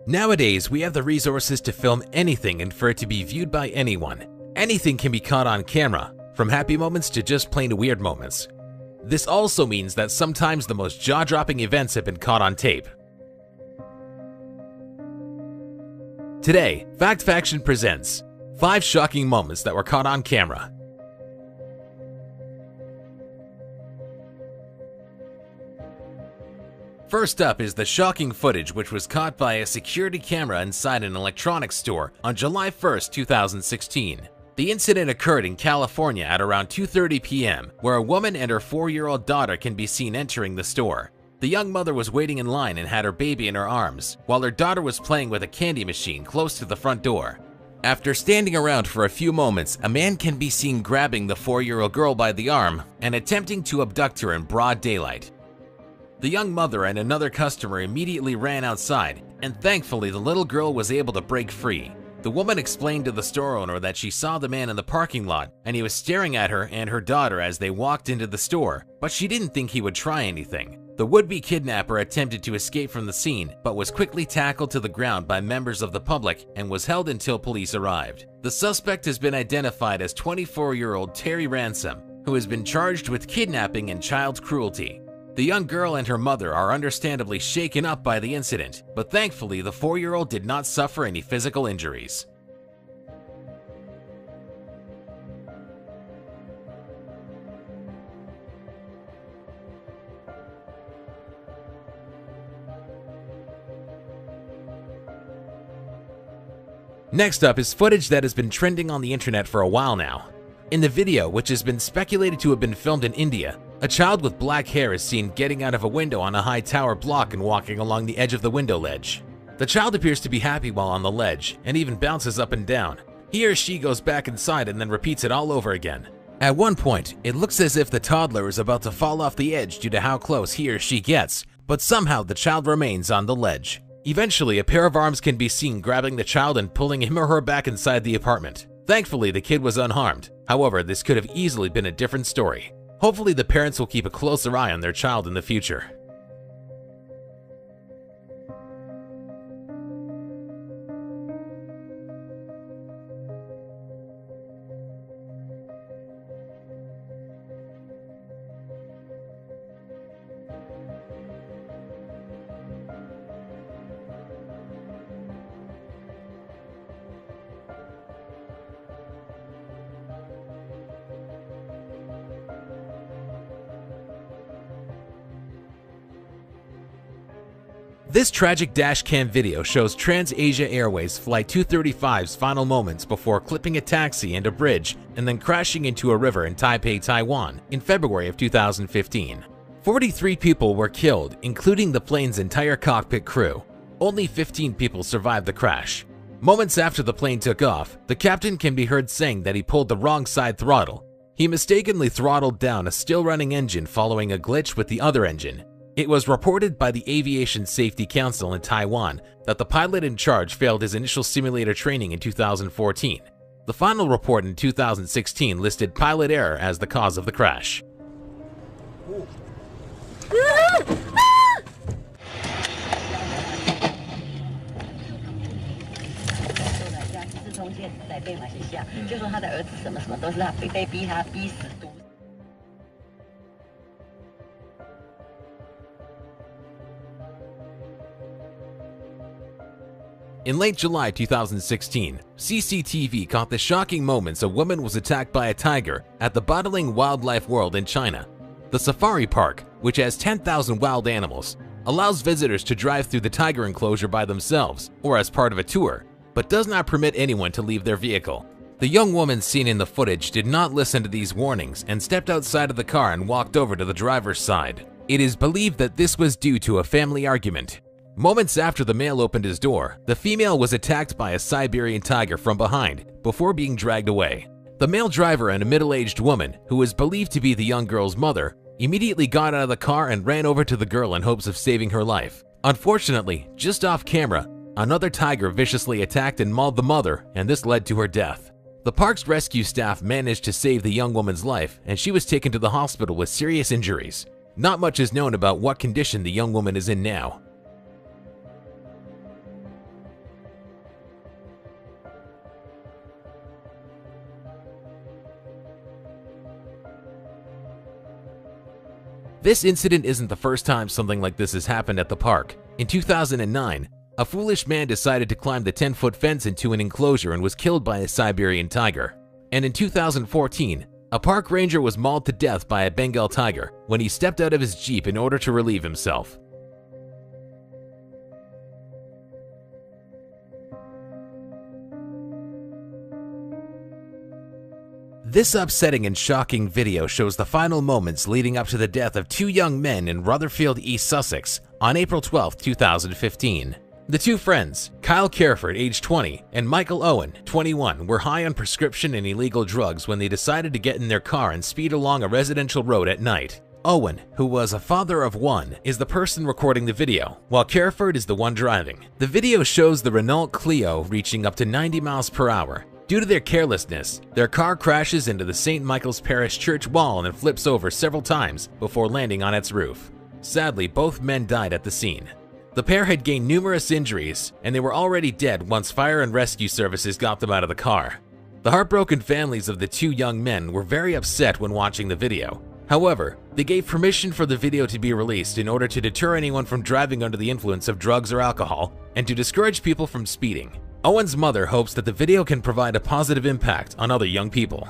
Nowadays, we have the resources to film anything and for it to be viewed by anyone. Anything can be caught on camera, from happy moments to just plain weird moments. This also means that sometimes the most jaw-dropping events have been caught on tape. Today, Fact Faction presents 5 shocking moments that were caught on camera. First up is the shocking footage which was caught by a security camera inside an electronics store on July 1st, 2016. The incident occurred in California at around 2:30 p.m., where a woman and her 4-year-old daughter can be seen entering the store. The young mother was waiting in line and had her baby in her arms, while her daughter was playing with a candy machine close to the front door. After standing around for a few moments, a man can be seen grabbing the 4-year-old girl by the arm and attempting to abduct her in broad daylight. The young mother and another customer immediately ran outside, and thankfully the little girl was able to break free. The woman explained to the store owner that she saw the man in the parking lot and he was staring at her and her daughter as they walked into the store, but she didn't think he would try anything. The would-be kidnapper attempted to escape from the scene, but was quickly tackled to the ground by members of the public and was held until police arrived. The suspect has been identified as 24-year-old Terry Ransom, who has been charged with kidnapping and child cruelty. The young girl and her mother are understandably shaken up by the incident, but thankfully the 4-year-old did not suffer any physical injuries. Next up is footage that has been trending on the internet for a while now. In the video, which has been speculated to have been filmed in India, a child with black hair is seen getting out of a window on a high tower block and walking along the edge of the window ledge. The child appears to be happy while on the ledge, and even bounces up and down. He or she goes back inside and then repeats it all over again. At one point, it looks as if the toddler is about to fall off the edge due to how close he or she gets, but somehow the child remains on the ledge. Eventually, a pair of arms can be seen grabbing the child and pulling him or her back inside the apartment. Thankfully, the kid was unharmed. However, this could have easily been a different story. Hopefully, the parents will keep a closer eye on their child in the future. This tragic dashcam video shows TransAsia Airways Flight 235's final moments before clipping a taxi and a bridge and then crashing into a river in Taipei, Taiwan in February of 2015. 43 people were killed, including the plane's entire cockpit crew. Only 15 people survived the crash. Moments after the plane took off, the captain can be heard saying that he pulled the wrong side throttle. He mistakenly throttled down a still-running engine following a glitch with the other engine. It was reported by the Aviation Safety Council in Taiwan that the pilot in charge failed his initial simulator training in 2014. The final report in 2016 listed pilot error as the cause of the crash. In late July 2016, CCTV caught the shocking moments a woman was attacked by a tiger at the Badaling Wildlife World in China. The safari park, which has 10,000 wild animals, allows visitors to drive through the tiger enclosure by themselves or as part of a tour, but does not permit anyone to leave their vehicle. The young woman seen in the footage did not listen to these warnings and stepped outside of the car and walked over to the driver's side. It is believed that this was due to a family argument. Moments after the male opened his door, the female was attacked by a Siberian tiger from behind before being dragged away. The male driver and a middle-aged woman, who is believed to be the young girl's mother, immediately got out of the car and ran over to the girl in hopes of saving her life. Unfortunately, just off camera, another tiger viciously attacked and mauled the mother, and this led to her death. The park's rescue staff managed to save the young woman's life, and she was taken to the hospital with serious injuries. Not much is known about what condition the young woman is in now. This incident isn't the first time something like this has happened at the park. In 2009, a foolish man decided to climb the 10-foot fence into an enclosure and was killed by a Siberian tiger. And in 2014, a park ranger was mauled to death by a Bengal tiger when he stepped out of his Jeep in order to relieve himself. This upsetting and shocking video shows the final moments leading up to the death of two young men in Rutherfield, East Sussex on April 12, 2015. The two friends, Kyle Careford, age 20, and Michael Owen, 21, were high on prescription and illegal drugs when they decided to get in their car and speed along a residential road at night. Owen, who was a father of one, is the person recording the video, while Careford is the one driving. The video shows the Renault Clio reaching up to 90 miles per hour. Due to their carelessness, their car crashes into the St. Michael's Parish Church wall and flips over several times before landing on its roof. Sadly, both men died at the scene. The pair had gained numerous injuries, and they were already dead once fire and rescue services got them out of the car. The heartbroken families of the two young men were very upset when watching the video. However, they gave permission for the video to be released in order to deter anyone from driving under the influence of drugs or alcohol and to discourage people from speeding. Owen's mother hopes that the video can provide a positive impact on other young people.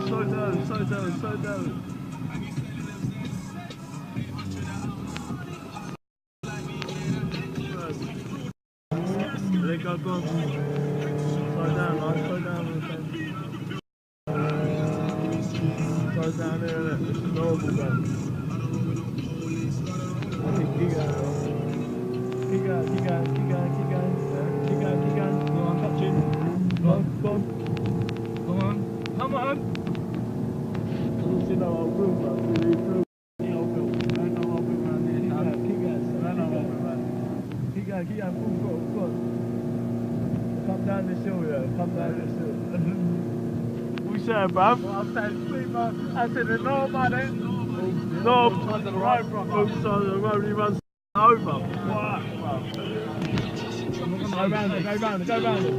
Slow down. Go. Slow down, man. Slow down. Slow down there. This is normal, man. Keep going. Go on, touching. Go on. Come on. You know, I'll move, man. Keep going. Come down this hill, yeah. Come down this hill. What you saying, bruv? I'm saying, sweet, man. I said, no, man. No, on the right, bro. Both sides of the road, he runs over. What, bruv? Go round it.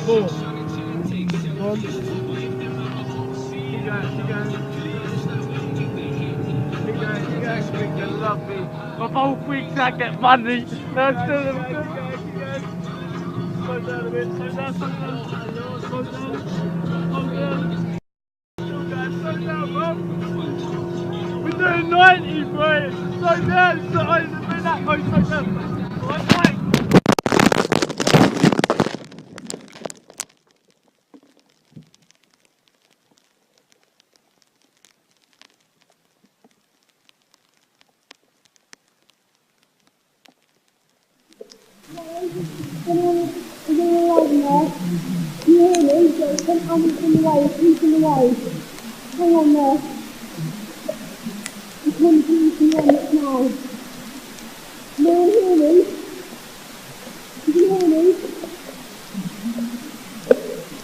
Four. One. Keep going. Love me. My whole week's I get money. No, still slow down a bit. Slow down, bro. We're doing 90, bro. Slow down. That close. Slow down. Right. Hang on there. You can't see me on it now. No, hear me? Did you hear me?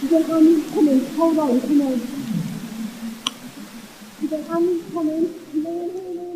You don't have me coming. Hold on, come on. You don't have me coming. You don't hear me?